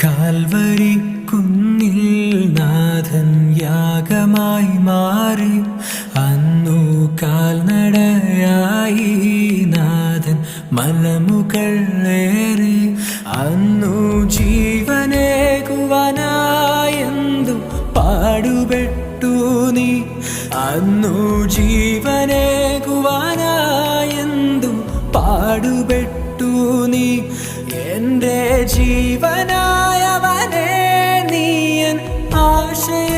Calvary കുന്നിൽ നാഥൻ യാഗമായി മാറി. അന്നു കാൽനടയായി നാഥൻ മലമുകളേറി. അന്നു ജീവനേകുവാനായെന്തു പാടുപെട്ടു നീ. അന്നു ജീവനേകുവാനായെന്തു പാടുപെട്ടു നീ. എൻ്റെ ജീവനായവനേ നീയൻ ആശയ